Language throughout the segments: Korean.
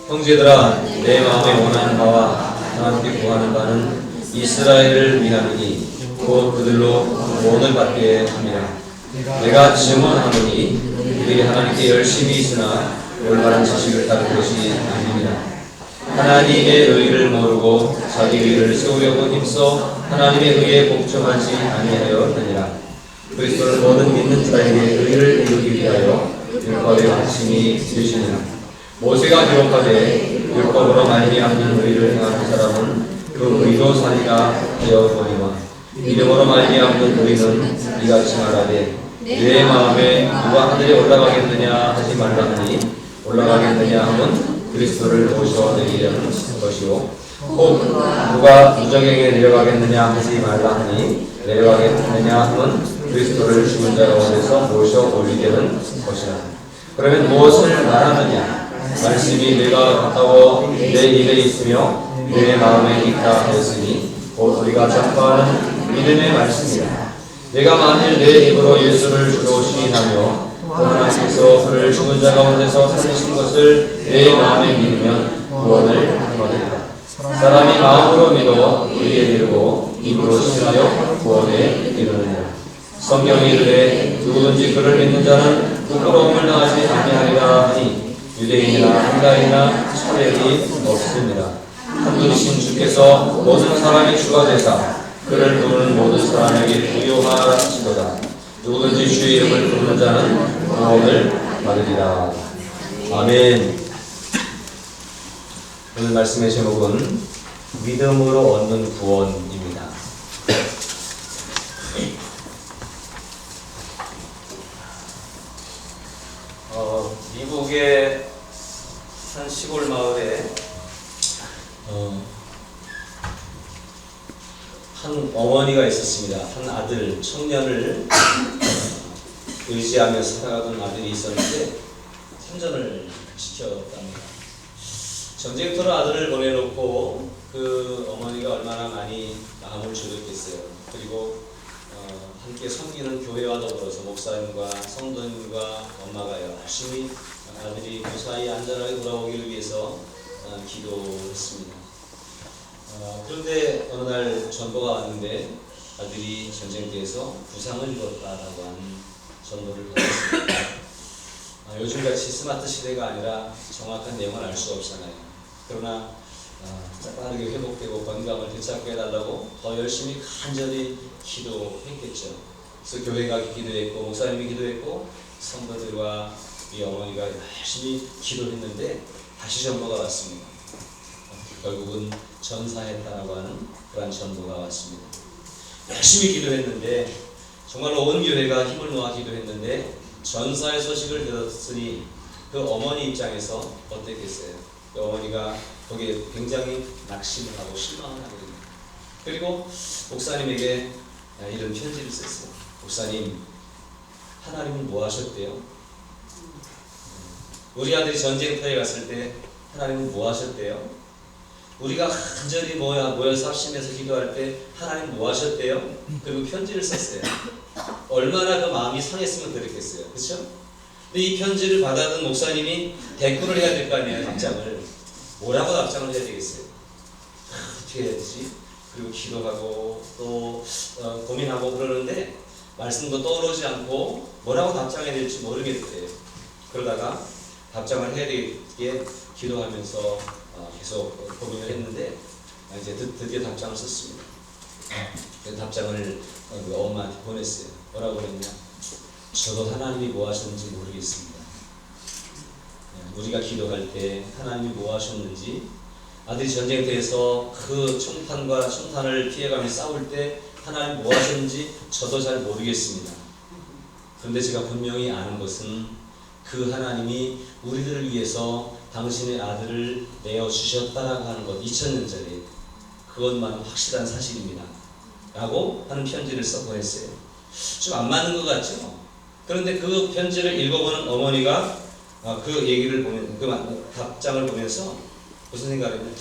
형제들아, 내 마음에 원하는 바와 하나님께 구하는 바는 이스라엘을 위함이니 곧 그들로 구원을 받게 함이라. 내가 증언하노니 그들이 하나님께 열심히 있으나 올바른 지식을 따른 것이 아닙니다. 하나님의 의를 모르고 자기 의를 세우려고 힘써 하나님의 의에 복종하지 아니하였느니라. 그리스도는 모든 믿는 자에게 의를 이루기 위하여 율법의 마침이 되시니라. 모세가 기록하되 율법으로 말미암는 의를 행하는 사람은 그 의로 살리라 하였거니와 믿음으로 말미암는 의는 이같이 말하되 내 마음에 누가 하늘에 올라가겠느냐 하지 말라하니 올라가겠느냐 하면 그리스도를 모셔 내리려는 것이요 혹 누가 무저갱에 내려가겠느냐 하지 말라하니 내려가겠느냐 하면 그리스도를 죽은 자 가운데서 모셔 올리려는 것이라. 그러면 무엇을 말하느냐? 말씀이 내가 가까워 내 입에 있으며 내 마음에 있다 하였으니 곧 우리가 전파하는 믿음의 말씀이라. 내가 만일 내 입으로 예수를 주로 시인하며 하나님께서 그를 죽은 자 가운데서 살리신 것을 내 마음에 믿으면 구원을 받으리라. 사람이 마음으로 믿어 의에 이르고 입으로 시인하여 구원에 이르느니라. 성경이 이르되 누구든지 그를 믿는 자는 부끄러움을 당하지 아니하리라 하니 유대인이나 헬라인이나 차별이 없습니다. 한 분이신 주께서 모든 사람이 주가 되사 그를 부르는 모든 사람에게 부요하시도다. 누구든지 주의 이름을 부르는 자는 구원을 받으리라. 아멘. 오늘 말씀의 제목은 믿음으로 얻는 구원입니다. 미국의 한 시골 마을에 한 어머니가 있었습니다. 한 아들, 청년을 의지하며 살아가던 아들이 있었는데 참전을 시켰답니다. 전쟁터로 아들을 보내놓고 그 어머니가 얼마나 많이 마음을 졸였겠어요. 그리고 함께 섬기는 교회와 더불어서 목사님과 성도님과 엄마가 열심히 아들이 무사히 안전하게 돌아오기를 위해서 기도했습니다. 그런데 어느 날 전보가 왔는데 아들이 전쟁터에서 부상을 입었다라고 하는 전보를 받았습니다. 요즘같이 스마트 시대가 아니라 정확한 내용을 알 수 없잖아요. 그러나 빠르게 회복되고 건강을 되찾게 해달라고 더 열심히 간절히 기도했겠죠. 그래서 교회가 기도했고 목사님이 기도했고 성도들과 이 어머니가 열심히 기도했는데 다시 전보가 왔습니다. 결국은 전사했다라고 하는 그런 전보가 왔습니다. 열심히 기도했는데 정말로 온 교회가 힘을 모아 기도했는데 전사의 소식을 들었으니 그 어머니 입장에서 어땠겠어요? 그 어머니가 거기에 굉장히 낙심을 하고 실망을 하게 됩니다. 그리고 목사님에게 이런 편지를 썼어요. 목사님, 하나님은 뭐 하셨대요? 우리 아들이 전쟁터에 갔을 때 하나님은 뭐 하셨대요? 우리가 간절히 모여서 합심해서 기도할 때 하나님 뭐 하셨대요? 그리고 편지를 썼어요. 얼마나 그 마음이 상했으면 그랬겠어요. 그렇죠? 근데 이 편지를 받아든 목사님이 대꾸를 해야 될 거 아니에요. 답장을. 뭐라고 답장을 해야 되겠어요? 어떻게 해야 되지? 그리고 기도하고 또 고민하고 그러는데 말씀도 떠오르지 않고 뭐라고 답장해야 될지 모르겠대요. 그러다가 답장을 해야 되게 기도하면서 계속 고민을 했는데 이제 드디어 답장을 썼습니다. 그 답장을 엄마한테 보냈어요. 뭐라고 그랬냐? 저도 하나님이 뭐 하셨는지 모르겠습니다. 우리가 기도할 때 하나님이 뭐 하셨는지, 아들이 전쟁터에서 그 총탄과 총탄을 피해가며 싸울 때 하나님 뭐 하셨는지 저도 잘 모르겠습니다. 그런데 제가 분명히 아는 것은 그 하나님이 우리들을 위해서 당신의 아들을 내어주셨다라고 하는 것, 2000년 전에 그것만 확실한 사실입니다. 라고 하는 편지를 써보냈어요. 좀 안 맞는 것 같죠? 그런데 그 편지를 읽어보는 어머니가 그 얘기를 보면, 그 답장을 보면서 무슨 생각을 했냐?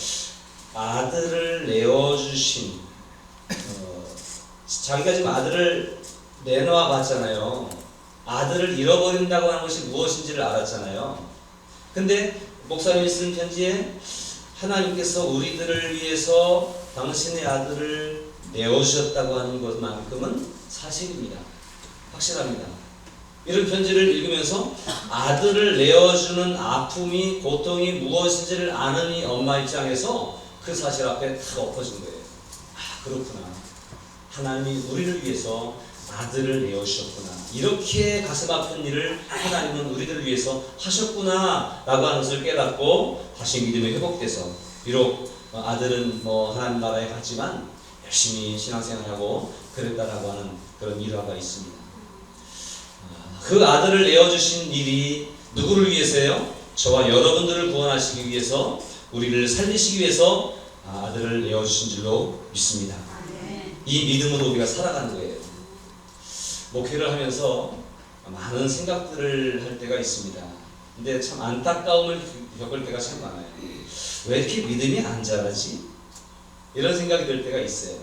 아들을 내어주신, 자기가 지금 아들을 내놓아 봤잖아요. 아들을 잃어버린다고 하는 것이 무엇인지를 알았잖아요. 근데 목사님이 쓴 편지에 하나님께서 우리들을 위해서 당신의 아들을 내어주셨다고 하는 것만큼은 사실입니다. 확실합니다. 이런 편지를 읽으면서 아들을 내어주는 아픔이, 고통이 무엇인지를 아는 이 엄마 입장에서 그 사실 앞에 탁 엎어진 거예요. 아, 그렇구나. 하나님이 우리를 위해서 아들을 내어주셨구나. 이렇게 가슴 아픈 일을 하나님은 우리들을 위해서 하셨구나 라고 하는 것을 깨닫고 다시 믿음이 회복돼서, 비록 아들은 하나님 나라에 갔지만 열심히 신앙생활하고 그랬다라고 하는 그런 일화가 있습니다. 그 아들을 내어주신 일이 누구를 위해서요? 저와 여러분들을 구원하시기 위해서, 우리를 살리시기 위해서 아들을 내어주신 줄로 믿습니다. 이 믿음으로 우리가 살아가는 거예요. 목회를 하면서 많은 생각들을 할 때가 있습니다. 근데 참 안타까움을 겪을 때가 참 많아요. 왜 이렇게 믿음이 안 자라지? 이런 생각이 들 때가 있어요.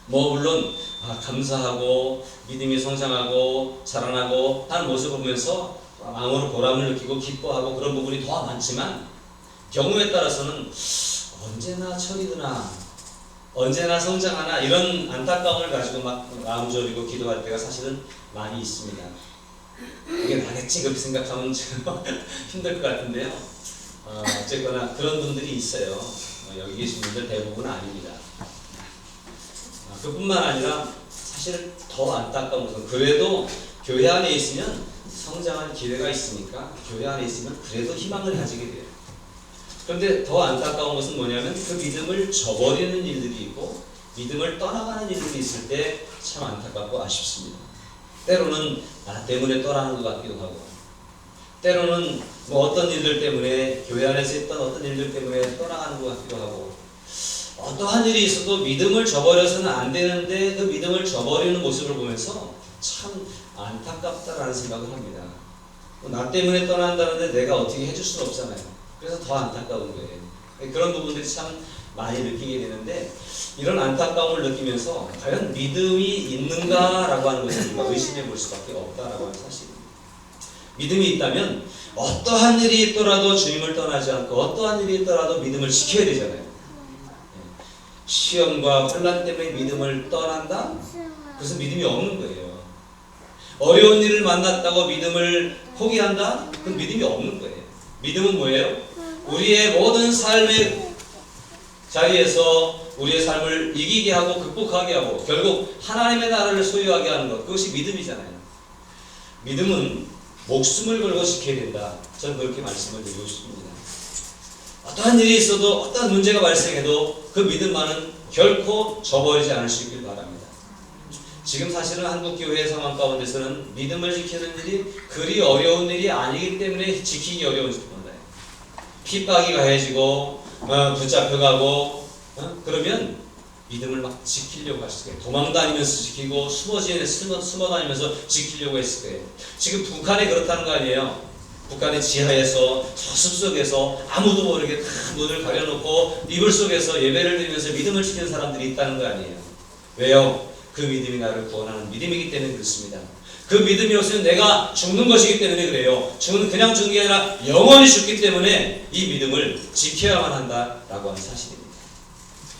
물론 감사하고 믿음이 성장하고 자라나고 하는 모습을 보면서 마음으로 보람을 느끼고 기뻐하고 그런 부분이 더 많지만, 경우에 따라서는 언제나 철이 드나, 언제나 성장하나, 이런 안타까움을 가지고 막 마음 졸이고 기도할 때가 사실은 많이 있습니다. 이게 나겠지 그렇게 생각하면 힘들 것 같은데요. 어쨌거나 그런 분들이 있어요. 여기 계신 분들 대부분은 아닙니다. 그뿐만 아니라 사실 더 안타까운 것은, 그래도 교회 안에 있으면 성장할 기회가 있으니까 교회 안에 있으면 그래도 희망을 가지게 돼요. 그런데 더 안타까운 것은 뭐냐면, 그 믿음을 저버리는 일들이 있고 믿음을 떠나가는 일들이 있을 때 참 안타깝고 아쉽습니다. 때로는 나 때문에 떠나는 것 같기도 하고, 때로는 어떤 일들 때문에, 교회 안에서 했던 어떤 일들 때문에 떠나가는 것 같기도 하고, 어떠한 일이 있어도 믿음을 저버려서는 안 되는데 그 믿음을 저버리는 모습을 보면서 참 안타깝다라는 생각을 합니다. 나 때문에 떠난다는데 내가 어떻게 해줄 수는 없잖아요. 그래서 더 안타까운 거예요. 그런 부분들이 참 많이 느끼게 되는데, 이런 안타까움을 느끼면서 과연 믿음이 있는가라고 하는 것을 우리가 의심해 볼 수밖에 없다라고 하는 사실입니다. 믿음이 있다면 어떠한 일이 있더라도 주님을 떠나지 않고, 어떠한 일이 있더라도 믿음을 지켜야 되잖아요. 시험과 혼란 때문에 믿음을 떠난다? 그것은 믿음이 없는 거예요. 어려운 일을 만났다고 믿음을 포기한다? 그건 믿음이 없는 거예요. 믿음은 뭐예요? 우리의 모든 삶의 자리에서 우리의 삶을 이기게 하고 극복하게 하고 결국 하나님의 나라를 소유하게 하는 것, 그것이 믿음이잖아요. 믿음은 목숨을 걸고 지켜야 된다. 저는 그렇게 말씀을 드리고 싶습니다. 어떠한 일이 있어도, 어떠한 문제가 발생해도 그 믿음만은 결코 저버리지 않을 수 있길 바랍니다. 지금 사실은 한국교회 상황 가운데서는 믿음을 지키는 일이 그리 어려운 일이 아니기 때문에 지키기 어려운 겁니다. 핍박이 가해지고 붙잡혀가고 그러면 믿음을 막 지키려고 하실 거예요. 도망다니면서 지키고 숨어 다니면서 지키려고 했을 거예요. 지금 북한이 그렇다는 거 아니에요. 북한의 지하에서 저 숲속에서 아무도 모르게 다 문을 가려놓고 이불 속에서 예배를 드리면서 믿음을 지키는 사람들이 있다는 거 아니에요. 왜요? 그 믿음이 나를 구원하는 믿음이기 때문에 그렇습니다. 그 믿음이 없으면 내가 죽는 것이기 때문에 그래요. 그냥 죽는 게 아니라 영원히 죽기 때문에 이 믿음을 지켜야만 한다라고 하는 사실입니다.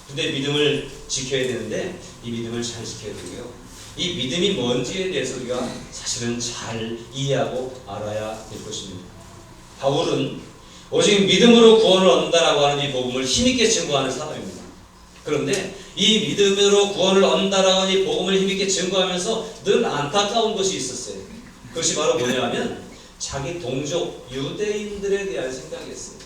근데 믿음을 지켜야 되는데 이 믿음을 잘 지켜야 되고요. 이 믿음이 뭔지에 대해서 우리가 사실은 잘 이해하고 알아야 될 것입니다. 바울은 오직 믿음으로 구원을 얻는다라고 하는 이 복음을 힘있게 증거하는 사람입니다. 그런데 이 믿음으로 구원을 얻는다라고 하는 이 복음을 힘있게 증거하면서 늘 안타까운 것이 있었어요. 그것이 바로 뭐냐면 자기 동족 유대인들에 대한 생각이었어요.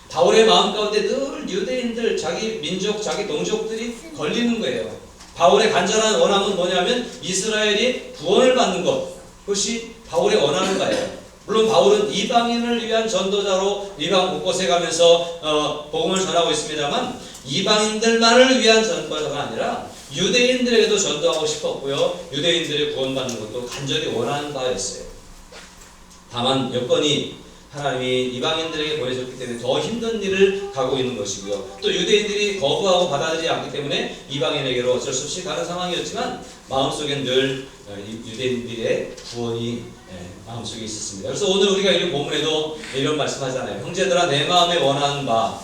바울의 마음 가운데 늘 유대인들, 자기 민족, 자기 동족들이 걸리는 거예요. 바울의 간절한 원함은 뭐냐면 이스라엘이 구원을 받는 것, 그것이 바울의 원하는 바예요. 물론 바울은 이방인을 위한 전도자로 이방 곳곳에 가면서 복음을 전하고 있습니다만 이방인들만을 위한 전도자가 아니라 유대인들에게도 전도하고 싶었고요. 유대인들의 구원받는 것도 간절히 원하는 바였어요. 다만 여건이 하나님이 이방인들에게 보내셨기 때문에 더 힘든 일을 가고 있는 것이고요. 또 유대인들이 거부하고 받아들이지 않기 때문에 이방인에게로 어쩔 수 없이 가는 상황이었지만 마음속엔 늘 유대인들의 구원이 마음속에 있었습니다. 그래서 오늘 우리가 이 본문에도 이런 말씀하잖아요. 형제들아, 내 마음에 원하는 바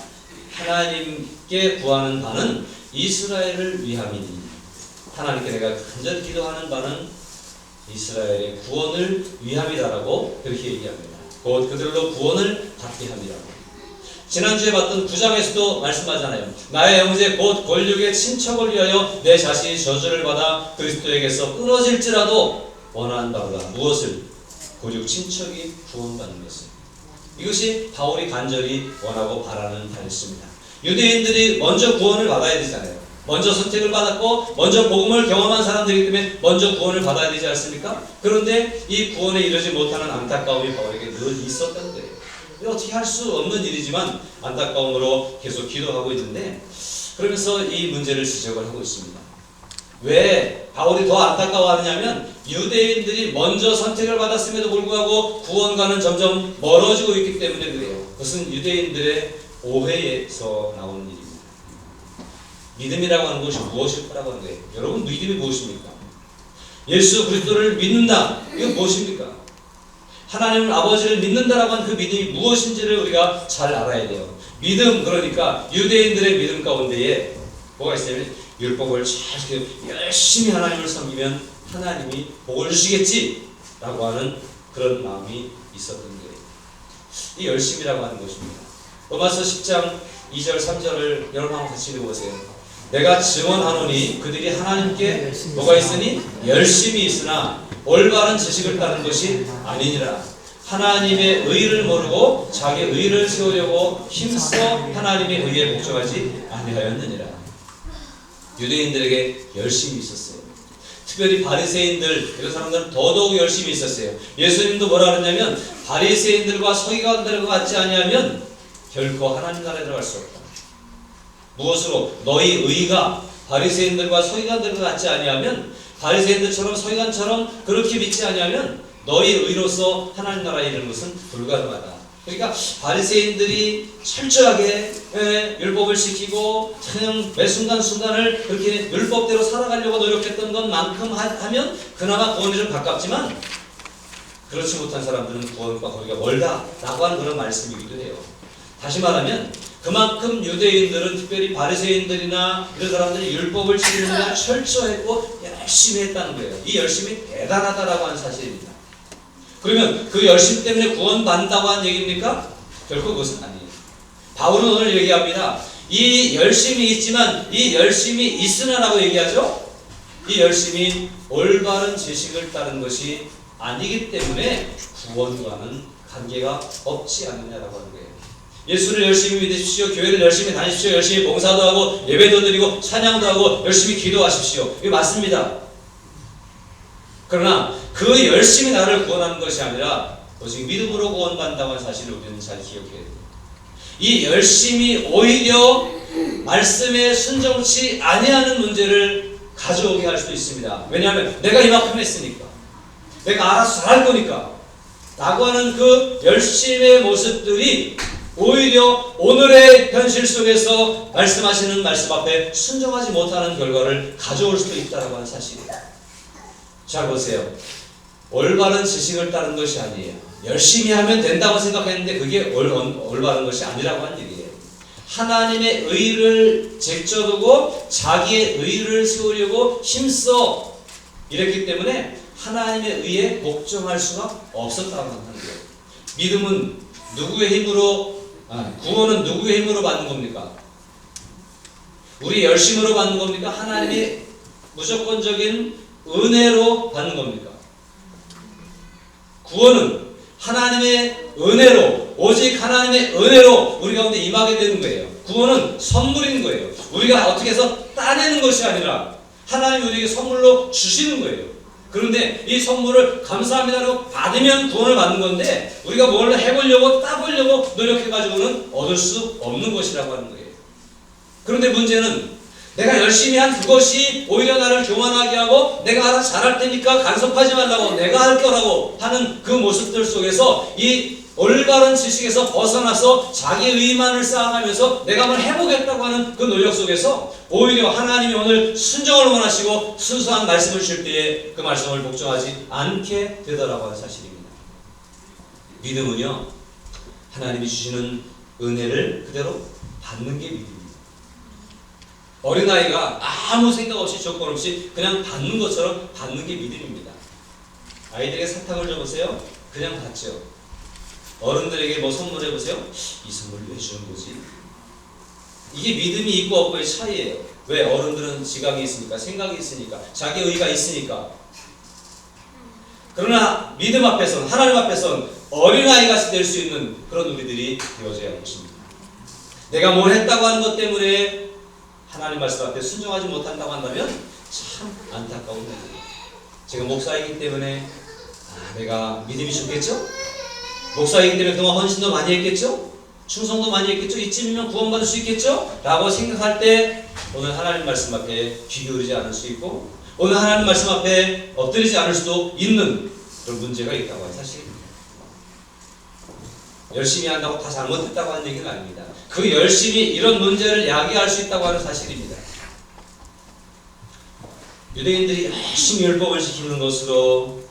하나님께 구하는 바는 이스라엘을 위함이니. 하나님께 내가 간절히 기도하는 바는 이스라엘의 구원을 위함이다라고 그렇게 얘기합니다. 곧 그들로 구원을 받게 함이라고. 지난주에 봤던 9장에서도 말씀하잖아요. 나의 형제 곧 권력의 친척을 위하여 내 자신이 저주를 받아 그리스도에게서 끊어질지라도 원하는 바보다. 무엇을? 고juk 친척이 구원받는 것을. 이것이 바울이 간절히 원하고 바라는 바였습니다. 유대인들이 먼저 구원을 받아야 되잖아요. 먼저 선택을 받았고 먼저 복음을 경험한 사람들이기 때문에 먼저 구원을 받아야 되지 않습니까? 그런데 이 구원에 이르지 못하는 안타까움이 바울에게 늘 있었던 거예요. 어떻게 할 수 없는 일이지만 안타까움으로 계속 기도하고 있는데, 그러면서 이 문제를 지적을 하고 있습니다. 왜 바울이 더 안타까워하느냐면 유대인들이 먼저 선택을 받았음에도 불구하고 구원과는 점점 멀어지고 있기 때문에 그래요. 그것은 유대인들의 오해에서 나오는 일입니다. 믿음이라고 하는 것이 무엇일 거라고 하는 거예요. 여러분, 믿음이 무엇입니까? 예수 그리스도를 믿는다. 이건 무엇입니까? 하나님 아버지를 믿는다라고 하는 그 믿음이 무엇인지를 우리가 잘 알아야 돼요. 믿음, 그러니까 유대인들의 믿음 가운데에 뭐가 있냐면 율법을 잘 열심히 하나님을 섬기면 하나님이 복을 주시겠지 라고 하는 그런 마음이 있었던 거예요. 이 열심이라고 하는 것입니다. 로마서 10장 2절 3절을 여러분 한번 같이 읽어보세요. 내가 증언하노니 그들이 하나님께 뭐가 있으니? 열심이 있으나 올바른 지식을 따른 것이 아니니라. 하나님의 의를 모르고 자기의 의를 세우려고 힘써 하나님의 의에 복종하지 아니하였느니라. 유대인들에게 열심이 있었어요. 특별히 바리새인들, 이런 사람들은 더더욱 열심히 있었어요. 예수님도 뭐라 그러냐면 바리새인들과 서기관들과 같지 아니하면 결코 하나님 나라에 들어갈 수 없다. 무엇으로? 너희 의가 바리새인들과 서기관들과 같지 아니하면, 바리새인들처럼 서기관처럼 그렇게 믿지 아니하면 너희 의로서 하나님 나라에 이르는 것은 불가능하다. 그러니까 바리새인들이 철저하게 율법을 지키고 그냥 매 순간순간을 그렇게 율법대로 살아가려고 노력했던 것만큼 하면 그나마 구원에 좀 가깝지만, 그렇지 못한 사람들은 구원과 거리가 멀다라고 하는 그런 말씀이기도 해요. 다시 말하면 그만큼 유대인들은, 특별히 바리새인들이나 이런 사람들이 율법을 지키는 데 철저했고 열심히 했다는 거예요. 이 열심이 대단하다라고 하는 사실입니다. 그러면 그 열심 때문에 구원받는다고 하는 얘기입니까? 결코 그것은 아니에요. 바울은 오늘 얘기합니다. 이 열심이 있지만, 이 열심이 있으나라고 얘기하죠. 이 열심이 올바른 지식을 따른 것이 아니기 때문에 구원과는 관계가 없지 않느냐라고 하는 거예요. 예수를 열심히 믿으십시오. 교회를 열심히 다니십시오. 열심히 봉사도 하고 예배도 드리고 찬양도 하고 열심히 기도하십시오. 이게 맞습니다. 그러나 그 열심히 나를 구원하는 것이 아니라 오직 믿음으로 구원받는다고 하는 사실을 우리는 잘 기억해야 돼요. 이 열심이 오히려 말씀에 순종치 아니하는 문제를 가져오게 할 수도 있습니다. 왜냐하면 내가 이만큼 했으니까, 내가 알아서 잘 할 거니까 라고 하는 그 열심의 모습들이 오히려 오늘의 현실 속에서 말씀하시는 말씀 앞에 순종하지 못하는 결과를 가져올 수도 있다고 하는 사실이에요. 잘 보세요. 올바른 지식을 따른 것이 아니에요. 열심히 하면 된다고 생각했는데 그게 올바른 것이 아니라고 하는 얘기예요. 하나님의 의를 제쳐두고 자기의 의를 세우려고 힘써 이랬기 때문에 하나님의 의에 복종할 수가 없었다고 하는 거예요. 믿음은 누구의 힘으로, 구원은 누구의 힘으로 받는 겁니까? 우리 열심으로 받는 겁니까? 하나님의 무조건적인 은혜로 받는 겁니까? 구원은 하나님의 은혜로, 오직 하나님의 은혜로 우리 가운데 임하게 되는 거예요. 구원은 선물인 거예요. 우리가 어떻게 해서 따내는 것이 아니라 하나님이 우리에게 선물로 주시는 거예요. 그런데 이 선물을 감사합니다라고 받으면 구원을 받는 건데, 우리가 뭘 해보려고 따보려고 노력해가지고는 얻을 수 없는 것이라고 하는 거예요. 그런데 문제는 내가 열심히 한 그것이 오히려 나를 교만하게 하고, 내가 알아서 잘할 테니까 간섭하지 말라고, 내가 할 거라고 하는 그 모습들 속에서 이 올바른 지식에서 벗어나서 자기 의만을 쌓아가면서 내가 한번 해보겠다고 하는 그 노력 속에서 오히려 하나님이 오늘 순종을 원하시고 순수한 말씀을 주실 때에 그 말씀을 복종하지 않게 되더라고 하는 사실입니다. 믿음은요, 하나님이 주시는 은혜를 그대로 받는 게 믿음입니다. 어린아이가 아무 생각 없이 조건 없이 그냥 받는 것처럼 받는 게 믿음입니다. 아이들에게 사탕을 줘보세요. 그냥 받죠. 어른들에게 뭐 선물해보세요. 이 선물 왜 주는 거지? 이게 믿음이 있고 없고의 차이예요. 왜? 어른들은 지각이 있으니까, 생각이 있으니까, 자기 의가 있으니까. 그러나 믿음 앞에서는, 하나님 앞에서는 어린아이같이 될 수 있는 그런 우리들이 되어져야 할 것입니다. 내가 뭘 했다고 하는 것 때문에 하나님 말씀 앞에 순종하지 못한다고 한다면 참 안타까운 일이에요. 제가 목사이기 때문에 내가 믿음이 좋겠죠? 목사이기 때문에 그동안 헌신도 많이 했겠죠? 충성도 많이 했겠죠? 이쯤이면 구원받을 수 있겠죠? 라고 생각할 때 오늘 하나님 말씀 앞에 귀 기울이지 않을 수 있고 오늘 하나님 말씀 앞에 엎드리지 않을 수도 있는 그런 문제가 있다고 하는 사실입니다. 열심히 한다고 다 잘못했다고 하는 얘기는 아닙니다. 그 열심히 이런 문제를 야기할 수 있다고 하는 사실입니다. 유대인들이 열심히 율법을 지키는 것으로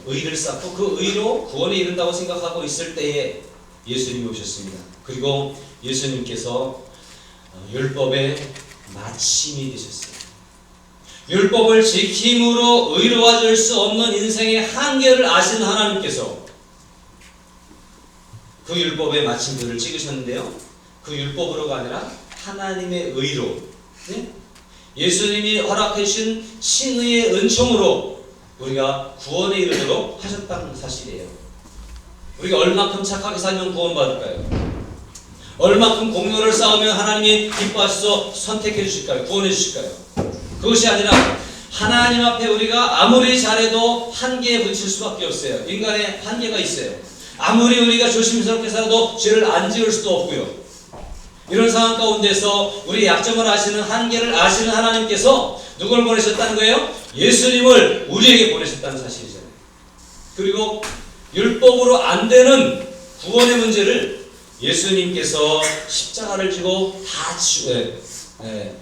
의를 쌓고 그 의로 구원에 이른다고 생각하고 있을 때에 예수님이 오셨습니다. 그리고 예수님께서 율법의 마침이 되셨어요. 율법을 지킴으로 의로워질 수 없는 인생의 한계를 아시는 하나님께서 그 율법의 마침표를 찍으셨는데요. 그 율법으로가 아니라 하나님의 의로, 네? 예수님이 허락해 주신 신의의 은총으로 우리가 구원에 이르도록 하셨다는 사실이에요. 우리가 얼마큼 착하게 살면 구원받을까요? 얼마큼 공로를 쌓으면 하나님이 기뻐하셔서 선택해 주실까요? 구원해 주실까요? 그것이 아니라 하나님 앞에 우리가 아무리 잘해도 한계에 부딪힐 수밖에 없어요. 인간의 한계가 있어요. 아무리 우리가 조심스럽게 살아도 죄를 안 지을 수도 없고요. 이런 상황 가운데서 우리 약점을 아시는 한계를 아시는 하나님께서 누굴 보내셨다는 거예요? 예수님을 우리에게 보내셨다는 사실이잖아요. 그리고 율법으로 안 되는 구원의 문제를 예수님께서 십자가를 지고 다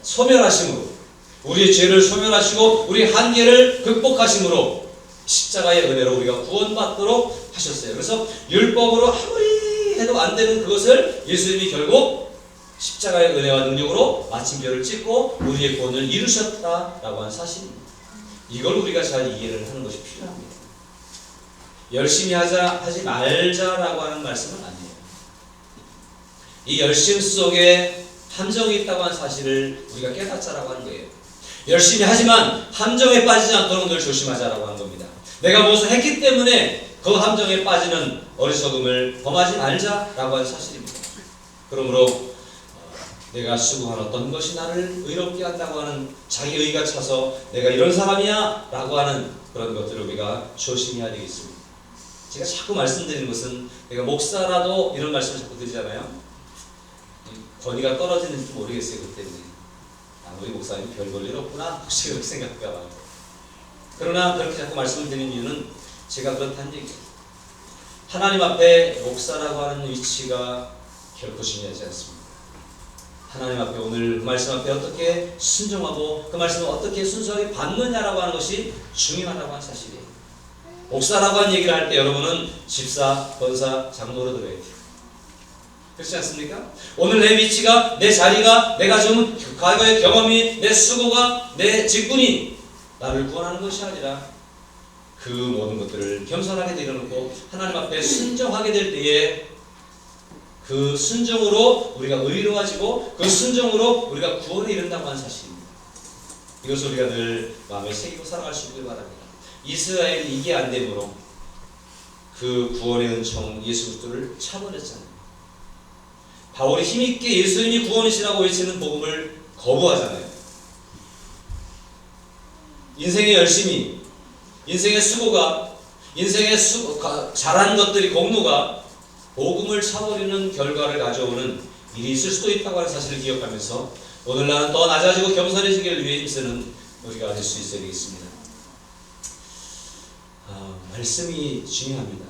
소멸하심으로 우리의 죄를 소멸하시고 우리 한계를 극복하심으로 십자가의 은혜로 우리가 구원받도록 하셨어요. 그래서 율법으로 아무리 해도 안 되는 그것을 예수님이 결국 십자가의 은혜와 능력으로 마침표를 찍고 우리의 구원을 이루셨다라고 하는 사실입니다. 이걸 우리가 잘 이해를 하는 것이 필요합니다. 열심히 하지 말자라고 하는 말씀은 아니에요. 이 열심 속에 함정이 있다고 하는 사실을 우리가 깨닫자라고 하는 거예요. 열심히 하지만 함정에 빠지지 않도록 늘 조심하자라고 하는 겁니다. 내가 무엇을 했기 때문에 그 함정에 빠지는 어리석음을 범하지 말자라고 하는 사실입니다. 그러므로 내가 수고한 어떤 것이 나를 의롭게 한다고 하는 자기 의가 차서 내가 이런 사람이야 라고 하는 그런 것들을 우리가 조심해야 되겠습니다. 제가 자꾸 말씀드리는 것은 내가 목사라도 이런 말씀을 자꾸 드리잖아요. 권위가 떨어지는지 모르겠어요. 그 때문에 우리 목사님 별 볼 일 없구나 혹시 그렇게 생각할까 봐요. 그러나 그렇게 자꾸 말씀을 드리는 이유는 제가 그렇다는 얘기예요. 하나님 앞에 목사라고 하는 위치가 결코 중요하지 않습니다. 하나님 앞에 오늘 그 말씀 앞에 어떻게 순종하고 그 말씀을 어떻게 순수하게 받느냐라고 하는 것이 중요하다고 하는 사실이에요. 목사라고 하는 얘기를 할 때 여러분은 집사, 권사, 장로로 들어야 돼요. 그렇지 않습니까? 오늘 내 위치가, 내 자리가, 내가 좀 과거의 경험이, 내 수고가, 내 직분이 나를 구원하는 것이 아니라 그 모든 것들을 겸손하게 내려놓고 하나님 앞에 순종하게 될 때에 그 순종으로 우리가 의로워지고 그 순종으로 우리가 구원에 이른다고 하는 사실입니다. 이것을 우리가 늘 마음에 새기고 살아갈 수 있길 바랍니다. 이스라엘이 이게 안 되므로 그 구원의 은총 예수 그리스도를 차버렸잖아요. 바울이 힘있게 예수님이 구원이시라고 외치는 복음을 거부하잖아요. 인생의 열심이, 인생의 수고가, 잘한 것들이 공로가 복음을 차버리는 결과를 가져오는 일이 있을 수도 있다고 하는 사실을 기억하면서 오늘 나는 더 낮아지고 겸손해지기를 위해 힘쓰는 우리가 될 수 있어야 되겠습니다. 말씀이 중요합니다.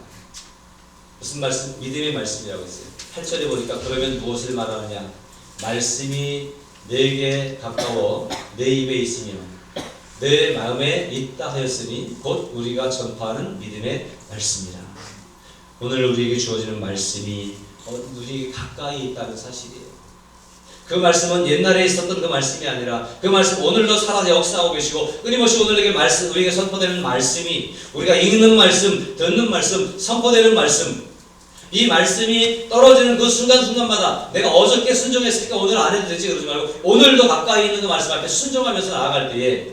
무슨 말씀? 믿음의 말씀이라고 했어요. 8절에 보니까 그러면 무엇을 말하느냐? 말씀이 내게 가까워 내 입에 있으며 내 마음에 있다 하였으니 곧 우리가 전파하는 믿음의 말씀이라. 오늘 우리에게 주어지는 말씀이 우리에게 가까이 있다는 사실이에요. 그 말씀은 옛날에 있었던 그 말씀이 아니라 그 말씀 오늘도 살아서 역사하고 계시고 끊임없이 오늘에게 말씀, 우리에게 선포되는 말씀이 우리가 읽는 말씀, 듣는 말씀, 선포되는 말씀, 이 말씀이 떨어지는 그 순간순간마다 내가 어저께 순종했으니까 오늘 안 해도 되지 그러지 말고 오늘도 가까이 있는 그 말씀 앞에 순종하면서 나아갈 때에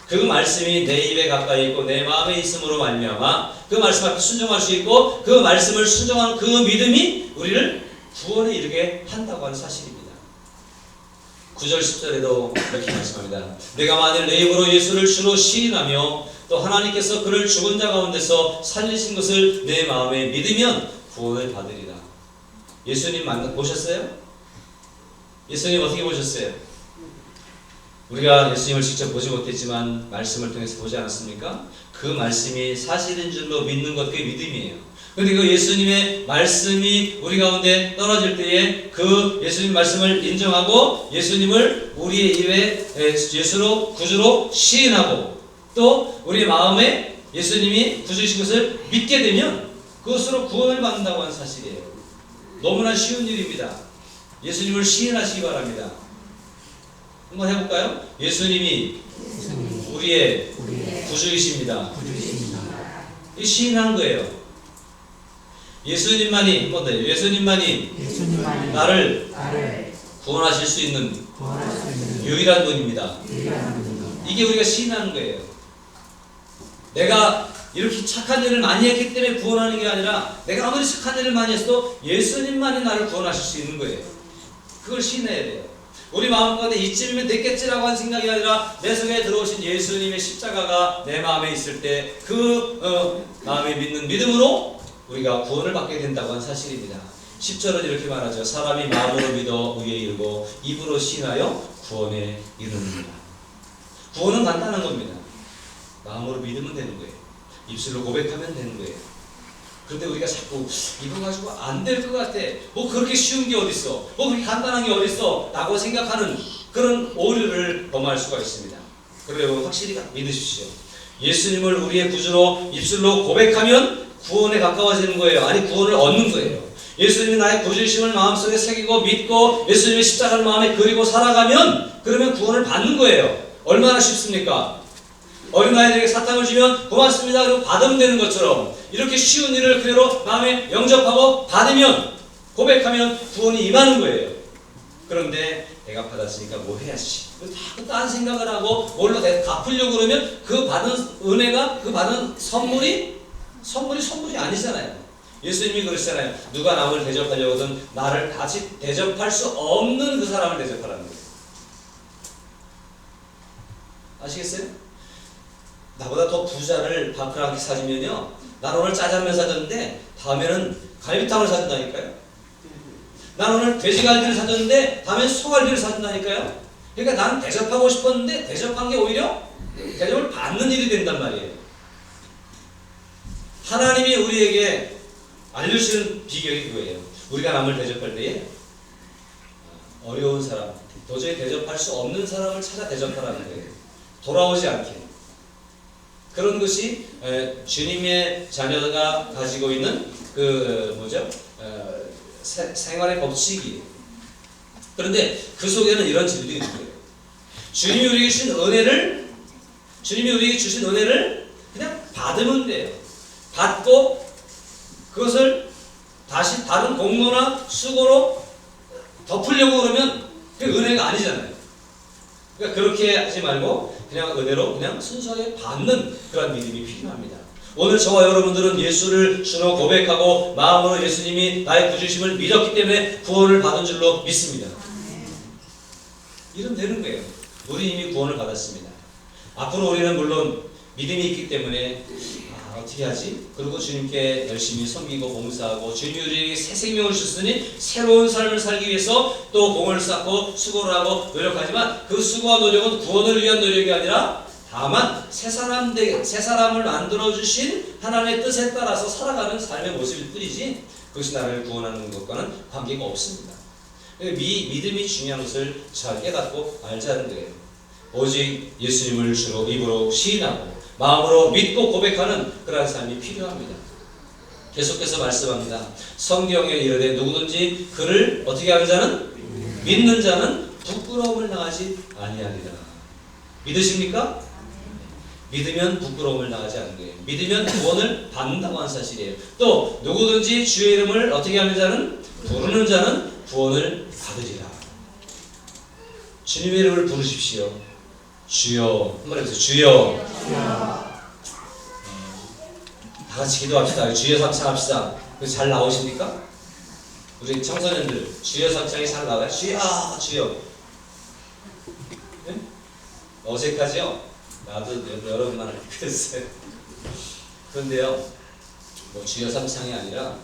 그 말씀이 내 입에 가까이 있고 내 마음에 있음으로 말미암아 그 말씀 앞에 순종할 수 있고 그 말씀을 순종하는 그 믿음이 우리를 구원에 이르게 한다고 하는 사실입니다. 9절 10절에도 이렇게 말씀합니다. 내가 만일 내 입으로 예수를 주로 시인하며 또 하나님께서 그를 죽은 자 가운데서 살리신 것을 내 마음에 믿으면 구원을 받으리라. 예수님 보셨어요? 예수님 어떻게 보셨어요? 우리가 예수님을 직접 보지 못했지만 말씀을 통해서 보지 않았습니까? 그 말씀이 사실인 줄로 믿는 것, 그게 믿음이에요. 그런데 그 예수님의 말씀이 우리 가운데 떨어질 때에 그 예수님 말씀을 인정하고 예수님을 우리의 입에 예수로 구주로 시인하고 또 우리의 마음에 예수님이 구주이신 것을 믿게 되면 그것으로 구원을 받는다고 하는 사실이에요. 너무나 쉬운 일입니다. 예수님을 시인하시기 바랍니다. 한번 해볼까요? 예수님이 우리의 구주이십니다. 이 시인한 거예요. 예수님만이 한번 더 예수님만이 나를 구원하실 수 있는 유일한 분입니다. 이게 우리가 시인하는 거예요. 내가 이렇게 착한 일을 많이 했기 때문에 구원하는 게 아니라 내가 아무리 착한 일을 많이 했어도 예수님만이 나를 구원하실 수 있는 거예요. 그걸 시인해야 돼요. 우리 마음 가운데 이쯤이면 됐겠지라고 하는 생각이 아니라 내 속에 들어오신 예수님의 십자가가 내 마음에 있을 때 그 마음에 믿는 믿음으로 우리가 구원을 받게 된다고 하는 사실입니다. 10절은 이렇게 말하죠. 사람이 마음으로 믿어 의에 이르고 입으로 시인하여 구원에 이르느니라. 구원은 간단한 겁니다. 마음으로 믿으면 되는 거예요. 입술로 고백하면 되는 거예요. 그런데 우리가 자꾸 이거 가지고 안 될 것 같아. 뭐 그렇게 쉬운 게 어딨어. 뭐 그렇게 간단한 게 어딨어. 라고 생각하는 그런 오류를 범할 수가 있습니다. 그래요. 확실히 믿으십시오. 예수님을 우리의 구주로 입술로 고백하면 구원에 가까워지는 거예요. 아니 구원을 얻는 거예요. 예수님이 나의 구주심을 마음속에 새기고 믿고 예수님의 십자가를 마음에 그리고 살아가면 그러면 구원을 받는 거예요. 얼마나 쉽습니까? 어린아이들에게 사탕을 주면 고맙습니다 그리고 받으면 되는 것처럼 이렇게 쉬운 일을 그대로 마음에 영접하고 받으면 고백하면 구원이 임하는 거예요. 그런데 내가 받았으니까 뭐 해야지 자꾸 딴 생각을 하고 뭘로 갚으려고 그러면 그 받은 은혜가 그 받은 선물이 아니잖아요. 예수님이 그러시잖아요. 누가 남을 대접하려거든 나를 다시 대접할 수 없는 그 사람을 대접하라는 거예요. 아시겠어요? 나보다 더 부자를 밥그릇 사주면요 난 오늘 짜장면 사줬는데 다음에는 갈비탕을 사준다니까요. 난 오늘 돼지갈비를 사줬는데 다음엔 소갈비를 사준다니까요. 그러니까 나는 대접하고 싶었는데 대접한 게 오히려 대접을 받는 일이 된단 말이에요. 하나님이 우리에게 알려주시는 비결이 그거예요. 우리가 남을 대접할 때에 어려운 사람, 도저히 대접할 수 없는 사람을 찾아 대접하라는 거예요. 돌아오지 않게. 그런 것이 주님의 자녀가 가지고 있는 생활의 법칙이에요. 그런데 그 속에는 이런 진리가 있는 거예요. 주님이 우리에게 주신 은혜를 그냥 받으면 돼요. 받고 그것을 다시 다른 공로나 수고로 덮으려고 그러면 그게 은혜가 아니잖아요. 그러니까 그렇게 하지 말고 그냥 은혜로 그냥 순수하게 받는 그런 믿음이 필요합니다. 오늘 저와 여러분들은 예수를 주로 고백하고 마음으로 예수님이 나의 구주심을 믿었기 때문에 구원을 받은 줄로 믿습니다. 이러면 되는 거예요. 우리 이미 구원을 받았습니다. 앞으로 우리는 물론 믿음이 있기 때문에 어떻게 하지? 그리고 주님께 열심히 섬기고 봉사하고 주님이 우리에게 새 생명을 주셨으니 새로운 삶을 살기 위해서 또 공을 쌓고 수고를 하고 노력하지만 그 수고와 노력은 구원을 위한 노력이 아니라 다만 새 사람을 만들어 주신 하나님의 뜻에 따라서 살아가는 삶의 모습일 뿐이지 그것이 나를 구원하는 것과는 관계가 없습니다. 믿음이 중요한 것을 잘 깨닫고 알자는 거예요. 오직 예수님을 주로 입으로 시인하고 마음으로 믿고 고백하는 그러한 삶이 필요합니다. 계속해서 말씀합니다. 성경에 이르되 누구든지 그를 어떻게 하는 자는 믿는 자는 부끄러움을 당하지 아니하리라. 믿으십니까? 믿으면 부끄러움을 당하지 않는 거예요. 믿으면 구원을 받는다고 하는 사실이에요. 또 누구든지 주의 이름을 어떻게 하는 자는 부르는 자는 구원을 받으리라. 주님의 이름을 부르십시오. 주여. 한번 해보세요. 주여. 다 같이 기도합시다. 주여 삼창합시다. 잘 나오십니까? 우리 청소년들 주여 삼창이 잘 나와요? 주여 주여. 네? 어색하죠? 나도 여러 번만 그랬어요. 그런데요, 뭐 주여 삼창이 아니라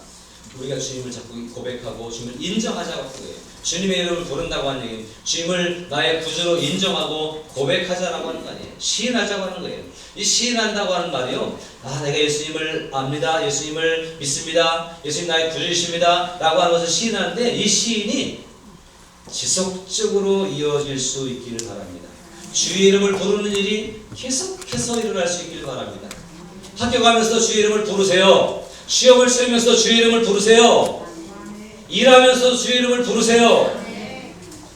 우리가 주님을 자꾸 고백하고 주님을 인정하자고 하는 거예요. 주님의 이름을 부른다고 하는 얘기는 주님을 나의 구주로 인정하고 고백하자라고 하는 거 아니에요. 시인하자고 하는 거예요. 이 시인한다고 하는 말이요, 내가 예수님을 압니다, 예수님을 믿습니다, 예수님 나의 구주이십니다 라고 하는 것을 시인하는데 이 시인이 지속적으로 이어질 수 있기를 바랍니다. 주의 이름을 부르는 일이 계속해서 일어날 수 있기를 바랍니다. 학교 가면서 주의 이름을 부르세요. 시험을 치면서 주의 이름을 부르세요. 일하면서 주의 이름을 부르세요.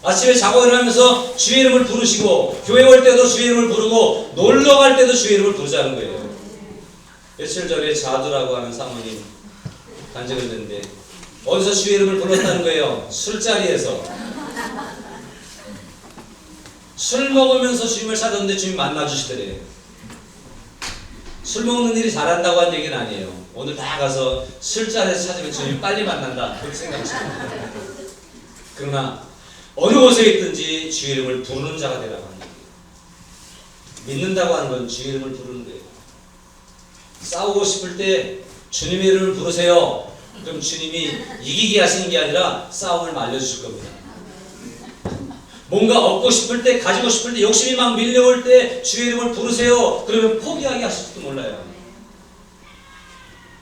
아침에 자고 일어나면서 주의 이름을 부르시고 교회 올 때도 주의 이름을 부르고 놀러 갈 때도 주의 이름을 부르자는 거예요. 며칠 전에 자두라고 하는 사모님 간증을 했는데 어디서 주의 이름을 불렀다는 거예요? 술자리에서. 술 먹으면서 주님을 찾았는데 주님 만나주시더래요. 술 먹는 일이 잘한다고 한 얘기는 아니에요. 오늘 다 가서 술자리에서 찾으면 주님 빨리 만난다 그렇게 생각하십니다. 그러나 어느 곳에 있든지 주의 이름을 부르는 자가 되라고 하는 거예요. 믿는다고 하는 건 주의 이름을 부르는 거예요. 싸우고 싶을 때 주님의 이름을 부르세요. 그럼 주님이 이기게 하시는 게 아니라 싸움을 말려주실 겁니다. 뭔가 얻고 싶을 때, 가지고 싶을 때, 욕심이 막 밀려올 때 주의 이름을 부르세요. 그러면 포기하게 하실지도 몰라요.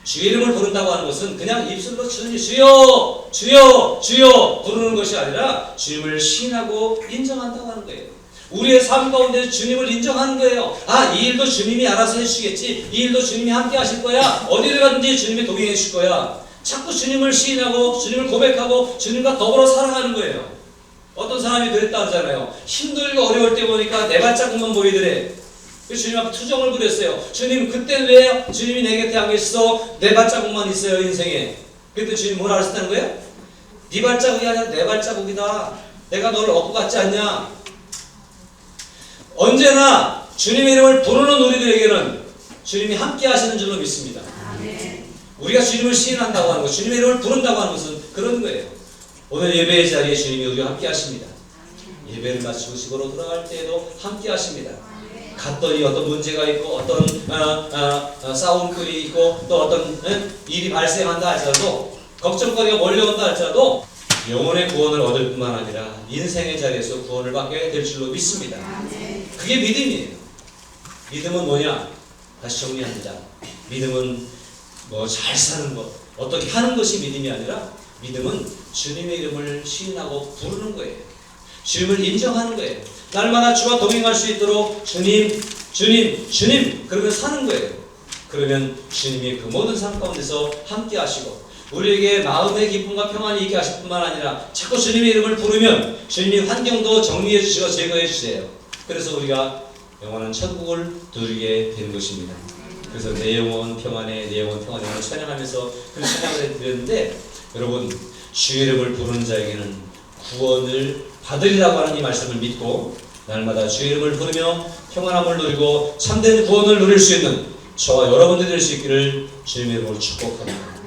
주의 이름을 부른다고 하는 것은 그냥 입술로 주여 주여 주여 부르는 것이 아니라 주님을 시인하고 인정한다고 하는 거예요. 우리의 삶 가운데 주님을 인정하는 거예요. 이 일도 주님이 알아서 해주시겠지, 이 일도 주님이 함께 하실 거야, 어디를 가든지 주님이 동행해 주실 거야. 자꾸 주님을 시인하고 주님을 고백하고 주님과 더불어 살아가는 거예요. 어떤 사람이 그랬다 하잖아요. 힘들고 어려울 때 보니까 내 발자국만 보이더래. 그래서 주님 앞에 투정을 부렸어요. 주님, 그때 왜 주님이 내 곁에 안 계시어? 내 발자국만 있어요, 인생에. 그때 주님 뭐라 하셨다는 거예요? 네 발자국이 아니라 내 발자국이다. 내가 너를 얻고 갔지 않냐? 언제나 주님의 이름을 부르는 우리들에게는 주님이 함께 하시는 줄로 믿습니다. 우리가 주님을 시인한다고 하는 것, 주님의 이름을 부른다고 하는 것은 그런 거예요. 오늘 예배의 자리에 주님이 우리와 함께 하십니다. 예배를 마치고 집으로 돌아갈 때에도 함께 하십니다. 갔더니 어떤 문제가 있고 어떤 싸움거리 있고 또 어떤 일이 발생한다 할지라도 걱정거리가 몰려온다 할지라도 영혼의 구원을 얻을 뿐만 아니라 인생의 자리에서 구원을 받게 될 줄로 믿습니다. 그게 믿음이에요. 믿음은 뭐냐? 다시 정리합니다. 믿음은 뭐 잘 사는 것, 어떻게 하는 것이 믿음이 아니라 믿음은 주님의 이름을 시인하고 부르는 거예요. 주님을 인정하는 거예요. 날마다 주와 동행할 수 있도록 주님, 주님, 주님 그러면 사는 거예요. 그러면 주님이 그 모든 삶 가운데서 함께 하시고 우리에게 마음의 기쁨과 평안이 있게 하실 뿐만 아니라 자꾸 주님의 이름을 부르면 주님이 환경도 정리해 주시고 제거해 주세요. 그래서 우리가 영원한 천국을 누리게 되는 것입니다. 그래서 내 영혼 평안에 내 영혼 평안에 찬양하면서 그 찬양을 드렸는데 여러분, 주의 이름을 부르는 자에게는 구원을 받으리라고 하는 이 말씀을 믿고 날마다 주의 이름을 부르며 평안함을 누리고 참된 구원을 누릴 수 있는 저와 여러분들이 될 수 있기를 주님의 이름으로 축복합니다.